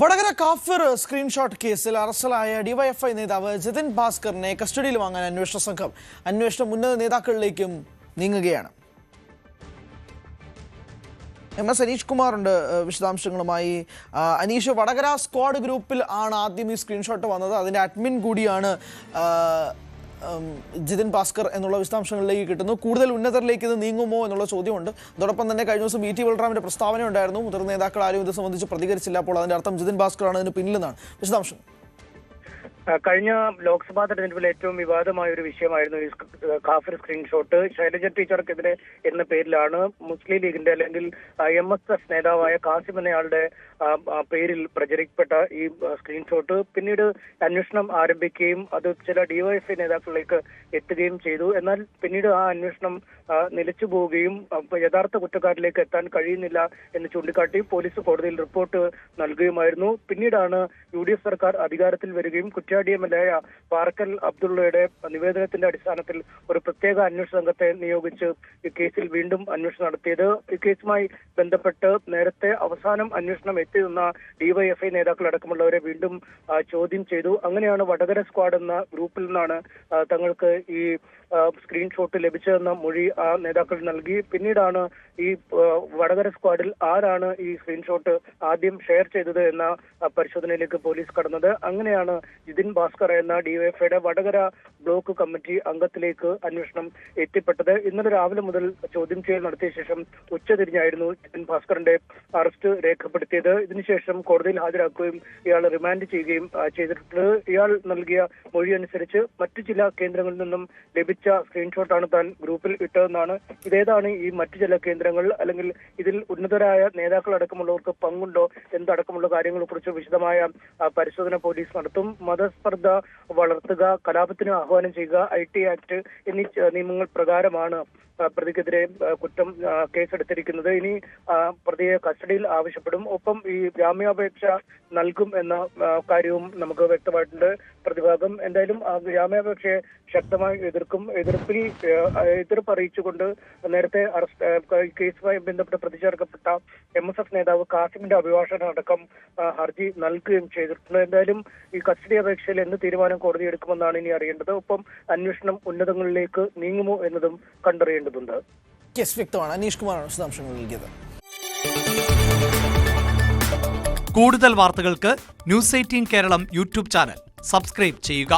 വടകര കാഫിർ സ്ക്രീൻഷോട്ട് കേസിൽ അറസ്റ്റിലായ ഡിവൈഎഫ്ഐ നേതാവ് ജിതിൻ ഭാസ്കറിനെ കസ്റ്റഡിയിൽ വാങ്ങാൻ അന്വേഷണ സംഘം അന്വേഷണം ഉന്നത നേതാക്കളിലേക്കും നീങ്ങുകയാണ്. MS അനീഷ് കുമാറുണ്ട് വിശദാംശങ്ങളുമായി. അനീഷ്, വടകര സ്ക്വാഡ് ഗ്രൂപ്പിൽ ആണ് ആദ്യം ഈ സ്ക്രീൻഷോട്ട് വന്നത്. അതിൻ്റെ അഡ്മിൻ കൂടിയാണ് ജിതിൻ ഭാസ്കർ എന്നുള്ള വിശദാംശങ്ങളിലേക്ക് കിട്ടുന്നു. കൂടുതൽ ഉന്നതരിലേക്ക് ഇത് നീങ്ങുമോ എന്നുള്ള ചോദ്യമുണ്ട്. അതോടൊപ്പം തന്നെ കഴിഞ്ഞ ദിവസം VT ബൽറാമിൻ്റെ പ്രസ്താവന ഉണ്ടായിരുന്നു. മുതിർന്ന നേതാക്കൾ ആരും ഇത് സംബന്ധിച്ച് പ്രതികരിച്ചില്ല. അപ്പോൾ അതിൻ്റെ അർത്ഥം ജിതിൻ ഭാസ്കറാണ് ഇതിന് പിന്നിലെന്നാണ്. വിശദാംശം. കഴിഞ്ഞ ലോക്സഭാ തെരഞ്ഞെടുപ്പിൽ ഏറ്റവും വിവാദമായ ഒരു വിഷയമായിരുന്നു ഈ കാഫിർ സ്ക്രീൻഷോട്ട്. ശൈലജ ടീച്ചർക്കെതിരെ എന്ന പേരിലാണ് മുസ്ലിം ലീഗിന്റെ അല്ലെങ്കിൽ MSF നേതാവായ കാസിം എന്നയാളുടെ പേരിൽ പ്രചരിക്കപ്പെട്ട ഈ സ്ക്രീൻഷോട്ട് പിന്നീട് അന്വേഷണം ആരംഭിക്കുകയും അത് ചില DYFI നേതാക്കളിലേക്ക് എത്തുകയും ചെയ്തു. എന്നാൽ പിന്നീട് ആ അന്വേഷണം നിലച്ചു പോവുകയും യഥാർത്ഥ കുറ്റക്കാരിലേക്ക് എത്താൻ കഴിയുന്നില്ല എന്ന് ചൂണ്ടിക്കാട്ടി പോലീസ് കോടതിയിൽ റിപ്പോർട്ട് നൽകുകയുമായിരുന്നു. പിന്നീടാണ് UDF സർക്കാർ അധികാരത്തിൽ വരികയും കുറ്റ്യാടിഎംഎൽഎയായ പാറക്കൽ അബ്ദുള്ളയുടെ നിവേദനത്തിന്റെ അടിസ്ഥാനത്തിൽ ഒരു പ്രത്യേക അന്വേഷണ സംഘത്തെ നിയോഗിച്ച് ഈ കേസിൽ വീണ്ടും അന്വേഷണം നടത്തിയത്. ഈ കേസുമായി ബന്ധപ്പെട്ട് നേരത്തെ അവസാനം അന്വേഷണം എത്തിയിരുന്ന DYFI നേതാക്കളടക്കമുള്ളവരെ വീണ്ടും ചോദ്യം ചെയ്തു. അങ്ങനെയാണ് വടകര സ്ക്വാഡ് എന്ന ഗ്രൂപ്പിൽ നിന്നാണ് തങ്ങൾക്ക് ഈ സ്ക്രീൻഷോട്ട് ലഭിച്ചതെന്ന മൊഴി ആ നേതാക്കൾ നൽകി. പിന്നീടാണ് ഈ വടകര സ്ക്വാഡിൽ ആരാണ് ഈ സ്ക്രീൻഷോട്ട് ആദ്യം ഷെയർ ചെയ്തത് എന്ന പരിശോധനയിലേക്ക് പോലീസ് കടന്നത്. അങ്ങനെയാണ് ജിതിൻ ഭാസ്കർ എന്ന DYFIയുടെ വടകര ബ്ലോക്ക് കമ്മിറ്റി അംഗത്തിലേക്ക് അന്വേഷണം എത്തിപ്പെട്ടത്. ഇന്നലെ രാവിലെ മുതൽ ചോദ്യം ചെയ്യൽ നടത്തിയ ശേഷം ഉച്ചതിരിഞ്ഞായിരുന്നു ജിതിൻ ഭാസ്കറിന്റെ അറസ്റ്റ് രേഖപ്പെടുത്തിയത്. ഇതിനുശേഷം കോടതിയിൽ ഹാജരാക്കുകയും ഇയാളെ റിമാൻഡ് ചെയ്യുകയും ചെയ്തിട്ടുണ്ട്. ഇയാൾ നൽകിയ മൊഴി അനുസരിച്ച് മറ്റു ചില കേന്ദ്രങ്ങളിൽ നിന്നും ലഭിച്ച സ്ക്രീൻഷോട്ടാണ് താൻ ഗ്രൂപ്പിൽ ഇട്ടതെന്നാണ്. ഇതേതാണ് ഈ മറ്റു ചില കേന്ദ്രങ്ങൾ, അല്ലെങ്കിൽ ഇതിൽ ഉന്നതരായ നേതാക്കൾ അടക്കമുള്ളവർക്ക് പങ്കുണ്ടോ എന്നതടക്കമുള്ള കാര്യങ്ങളെ കുറിച്ച് വിശദമായ പരിശോധന പോലീസ് നടത്തും. മതസ്പർദ്ധ വളർത്തുക, കലാപത്തിന് ആഹ്വാനം ചെയ്യുക, IT ആക്ട് എന്നീ നിയമങ്ങൾ പ്രകാരമാണ് പ്രതിക്കെതിരെ കേസെടുത്തിരിക്കുന്നത്. ഇനി പ്രതിയെ കസ്റ്റഡിയിൽ ആവശ്യപ്പെടും. ഒപ്പം ഈ ജാമ്യാപേക്ഷ നൽകും എന്ന കാര്യവും നമുക്ക് വ്യക്തമായിട്ടുണ്ട്. പ്രതിഭാഗം എന്തായാലും ജാമ്യാപേക്ഷയെ ശക്തമായി എതിർക്കും. എതിർപ്പ് അറിയിച്ചുകൊണ്ട് നേരത്തെ കേസുമായി ബന്ധപ്പെട്ട് പ്രതി ചേർക്കപ്പെട്ട MSF നേതാവ് കാസിമിന്റെ അഭിഭാഷകൻ അടക്കം ഹർജി നൽകുകയും ചെയ്തിട്ടുണ്ട്. എന്തായാലും ഈ കസ്റ്റഡി അപേക്ഷയിൽ എന്ത് തീരുമാനം കോടതി എടുക്കുമെന്നാണ് ഇനി അറിയേണ്ടത്. ഒപ്പം അന്വേഷണം ഉന്നതങ്ങളിലേക്ക് നീങ്ങുമോ എന്നതും കണ്ടറിയേണ്ടതുണ്ട്. വ്യക്തമാണ്. അനീഷ് കുമാറാണ് വിശദാംശങ്ങൾ നൽകിയത്. കൂടുതൽ വാർത്തകൾക്ക് News 18 Keralam YouTube channel subscribe ചെയ്യുക.